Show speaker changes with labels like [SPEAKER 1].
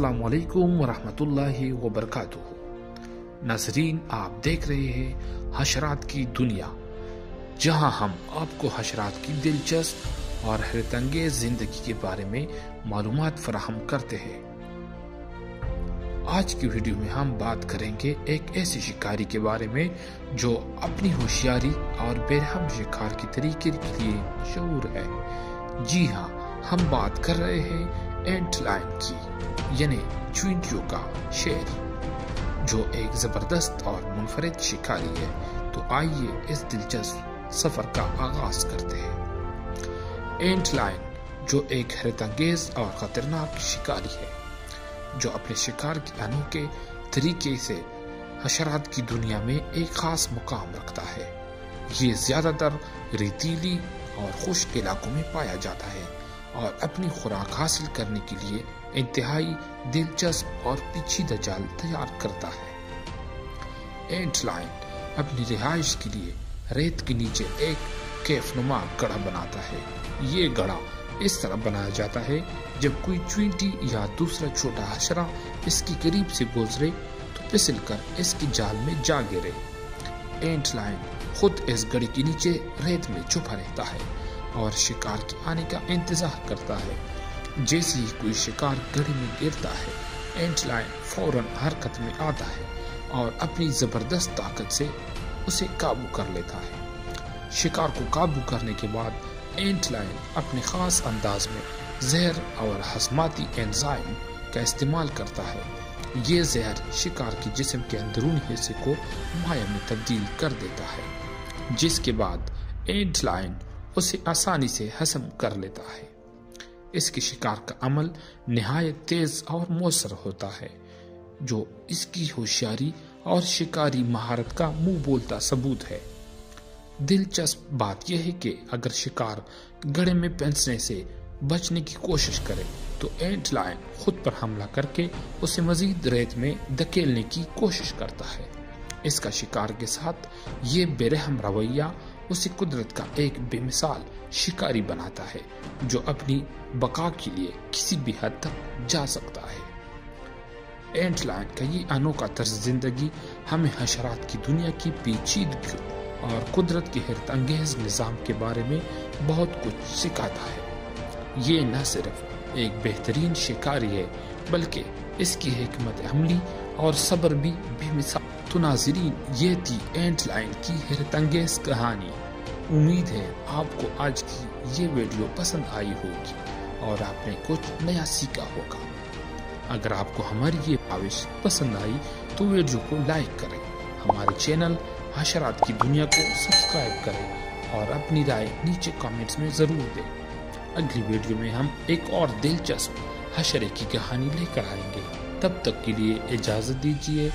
[SPEAKER 1] अस्सलाम वालेकुम वरहमतुल्लाहि वबरकातुहू। नाज़रीन, आप देख रहे हैं हशरात की दुनिया, जहां हम आपको हशरात की दिलचस्प और हैरतअंगेज जिंदगी के बारे में मालूमात फराहम करते हैं। आज की वीडियो में हम बात करेंगे एक ऐसे शिकारी के बारे में जो अपनी होशियारी और बेरहम शिकार के तरीके के लिए मशहूर है। जी हाँ, हम बात कर रहे हैं एंटलाइन की, यानी चींटियों का शेर, जो एक जबरदस्त और मुनफरिद शिकारी है। तो आइए इस दिलचस्प सफर का आगाज करते हैं। एंटलाइन, जो एक हैरतअंगेज और खतरनाक शिकारी है, जो अपने शिकार के अनोखे तरीके से हशरात की दुनिया में एक खास मुकाम रखता है। ये ज्यादातर रेतीली और खुश्क इलाकों में पाया जाता है और अपनी खुराक हासिल करने के लिए इंतहाई दिलचस्प और पेचीदा जाल तैयार करता है। एंटलाइन अपनी रिहाइश के लिए रेत के नीचे एक कैफनुमा गढ़ा बनाता है। ये गढ़ा इस तरह बनाया जाता है, जब कोई चींटी या दूसरा छोटा हशरा इसके करीब से गुजरे तो फिसल कर इसके जाल में जा गिरे। एंटलाइन खुद इस गढ़े के नीचे रेत में छुपा रहता है और शिकार के आने का इंतजार करता है। जैसे ही कोई शिकार गढ़े में गिरता है, एंटलाइन फौरन हरकत में आता है और अपनी जबरदस्त ताकत से उसे काबू कर लेता है। शिकार को काबू करने के बाद एंटलाइन अपने खास अंदाज में जहर और हजमाती एंजाइम का इस्तेमाल करता है। ये जहर शिकार के जिस्म के अंदरूनी हिस्से को माया में तब्दील कर देता है, जिसके बाद एंटलाइन उसे आसानी से हजम कर लेता है। इसके शिकार का अमल निहायत तेज और मौसर होता है, जो इसकी होशियारी और शिकारी महारत का मुंह बोलता सबूत है। दिलचस्प बात यह है कि अगर शिकार गड़े में फंसने से बचने की कोशिश करे तो एंटलाइन खुद पर हमला करके उसे मजीद रेत में धकेलने की कोशिश करता है। इसका शिकार के साथ ये बेरहम रवैया उसे कुदरत का एक बेमिसाल शिकारी बनाता है, जो अपनी बका के लिए किसी भी हद तक जा सकता है। एंटलाइन का ये अनोखा तर्ज जिंदगी हमें हशरात की दुनिया की पेचीदगी और कुदरत के हैरतअंगेज निज़ाम के बारे में बहुत कुछ सिखाता है। ये न सिर्फ एक बेहतरीन शिकारी है, बल्कि इसकी हिकमत अमली और सब्र भी बेमिसाल। तो नाज़रीन, ये थी एंटलाइन की हैरतअंगेज कहानी। उम्मीद है आपको आज की ये वीडियो पसंद आई होगी और आपने कुछ नया सीखा होगा। अगर आपको हमारी ये काविश पसंद आई तो वीडियो को लाइक करें, हमारे चैनल हशरात की दुनिया को सब्सक्राइब करें और अपनी राय नीचे कमेंट्स में जरूर दें। अगली वीडियो में हम एक और दिलचस्प हशरे की कहानी लेकर आएंगे। तब तक के लिए इजाजत दीजिए।